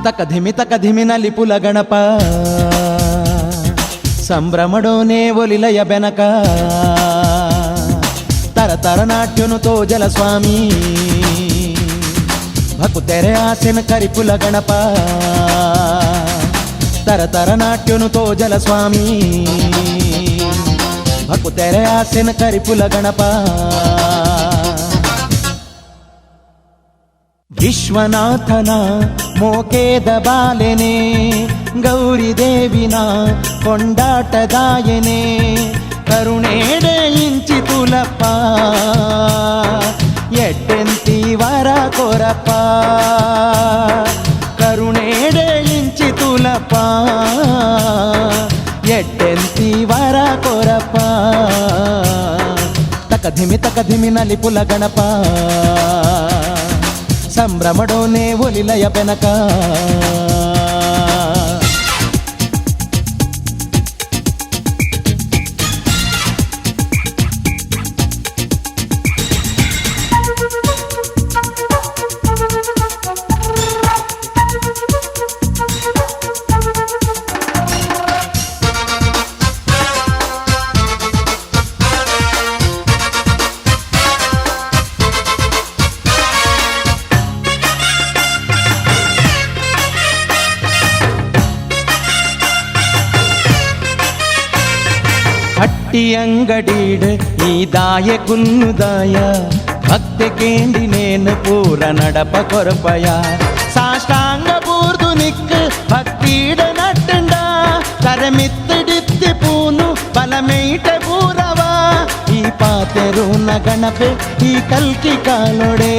ತಕ ಧಿಮಿನಲ್ಲಿ ಪುಲ ಗಣಪ ಸಂಭ್ರಮಡೋನೆ ಒಲಿಲಯ ಬೆನಕ ತರ ನಾಟ್ಯನು ತೋಜಲ ಸ್ವಾಮಿ ಭಕು ತೆರೆ ಆಸೆನ ಕರಿಪುಲ ಗಣಪ ತರ ನಾಟ್ಯನು ತೋಜಲ ಸ್ವಾಮಿ ಭಕು ತೆರೆ ಆಸೆನ ಕರಿಪುಲ ಗಣಪ ವಿಶ್ವನಾಥನ ಮೋಕೇದ ಬಾಲೆನೆ ಗೌರಿ ದೇವಿನ ಕೊಂಡಾಟದಾಯನೆ ಕರುಣೇಡೆ ಇಂಚಿ ತುಲಪ್ಪ ಎಟ್ಟೆಂತಿ ವರ ಕೊರಪ್ಪ ಕರುಣೇಡೆ ಇಂಚಿ ತುಲಪ್ಪ ಎಟ್ಟೆಂತಿ ವರ ಕೊರಪ್ಪ ತಕ ಧಿಮಿನಲ್ಲಿ ಪುಲ ಗಣಪ ಸಂಭ್ರಮಡೋನೆ ಒಲಿಲಯ ಬೆನಕ ಹಟ್ಟಿ ಅಂಗಡೀಡ್ ಈ ದಾಯ ಕುನ್ನುದಾಯ ಭಕ್ತೆ ಕೇಂದಿನೇನು ಪೂರ ನಡಪ ಕೊರಪಯ ಸಾಷ್ಟಾಂಗ ಪೂರ್ದು ನಿಕ್ ಭಕ್ತೀಡ ನಟ್ಟಂಡ ಕರಮಿತ್ತಿಡಿತ್ತಿ ಪೂನು ಬಲಮೈಟ ಪೂರವ ಈ ಪಾತೆರು ನ ಗಣಪೆ ಈ ಕಲ್ಕಿ ಕಾಲೊಡೆ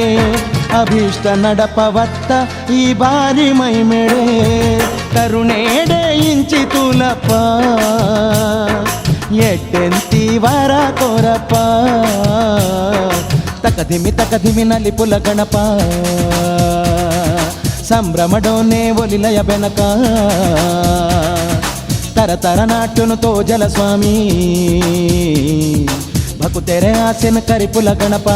ಅಭೀಷ್ಟ ನಡಪವತ್ತ ಈ ಬಾರಿ ಮೈಮೆಡೆ ಕರುಣೇಡೆ ಇಂಚಿ ತುಲಪ್ಪ ಎಟ್ಟೆಂತಿ ವರ ಕೊರಪ್ಪ ತಕ ಧಿಮಿನಲ್ಲಿ ಪುಲ ಗಣಪ ಸಂಭ್ರಮಡೋನೆ ಒಲಿಲಯ ಬೆನಕ ತರ ನಾಟ್ಯನು ತೋಜಲ ಸ್ವಾಮಿ ಭಕು ತೆರೆ ಆಸೆನ ಕರಿಪುಲ ಗಣಪ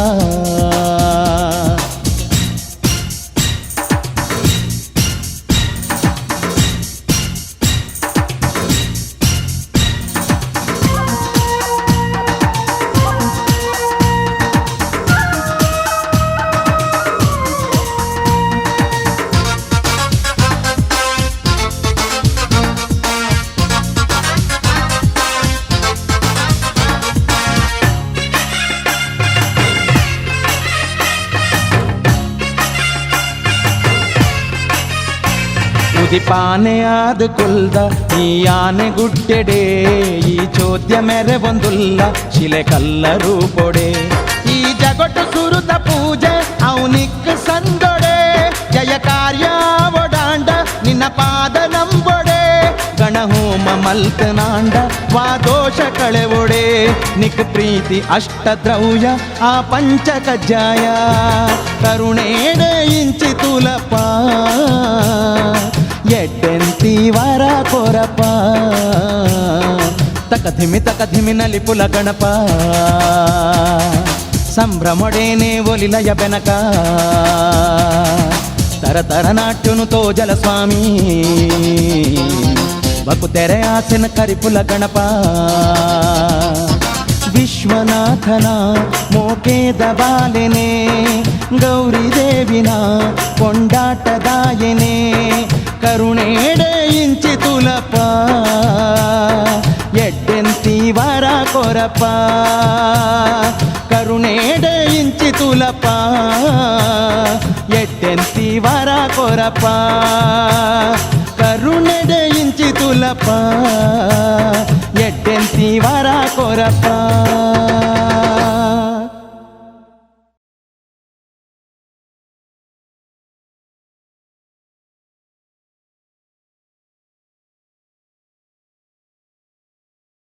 ಉದಿಪಾನೆ ಆದ ಕುಲ್ದ ಈ ಆನೆ ಗುಡ್ಡೆಡೆ ಈ ಚೋದ್ಯ ಮೆರೆ ಒಂದುಲ್ಲ ಶಿಲೆ ಕಲ್ಲ ರೂಪೊಡೆ ಈ ಜಗಟ್ಟು ಸುರುತ ಪೂಜೆ ಅವನಿಕ್ ಸಂದೊಡೆ ಜಯ ಕಾರ್ಯ ಒಡಾಂಡ ನಿನ್ನ ಪಾದ ನಂಬೊಡೆ ಗಣಹೋಮ ಮಲ್ತನಾಂಡ ವಾದೋಷ ಕಳೆವೊಡೆ ನಿಕ್ ಪ್ರೀತಿ ಅಷ್ಟ ದ್ರವ್ಯ ಆ ಪಂಚ ಕಜ್ಜಾಯ ಕರುಣೇಡೆ ಇಂಚಿ ತುಲಪ್ಪ ಎಟ್ಟೆಂತಿ ವರ ಕೊರಪ್ಪ ತಕ ಧಿಮಿನಲ್ಲಿ ಪುಲ ಗಣಪ ಸಂಭ್ರಮೊಡೇನೆ ಒಲಿಲಯ ಬೆನಕ ತರ ನಾಟ್ಯನು ತೋಜಲ ಸ್ವಾಮಿ ಭಕು ತೆರೆ ಆಸೆನ ಕರಿಪುಲ ಗಣಪ ವಿಶ್ವನಾಥನ ಮೋಕೇದ ಬಾಲೆನೆ ಗೌರಿ ದೇವಿನ ಕೊಂಡಾಟದಾಯನೆ ಕರುಣೇಡೆ ಇಂಚಿ ತುಲಪ್ಪ ಎಟ್ಟೆಂತಿ ವರ ಕೊರಪ್ಪ ಕರುಣೇಡೆ ಇಂಚಿ ತುಲಪ್ಪ ಎಟ್ಟೆಂತಿ ವರ ಕೊರಪ್ಪ ಕರುಣೆಡೆ ಇಂಚಿ ತುಲಪ್ಪ ಎಟ್ಟೆಂತಿ ವರ ಕೊರಪ್ಪ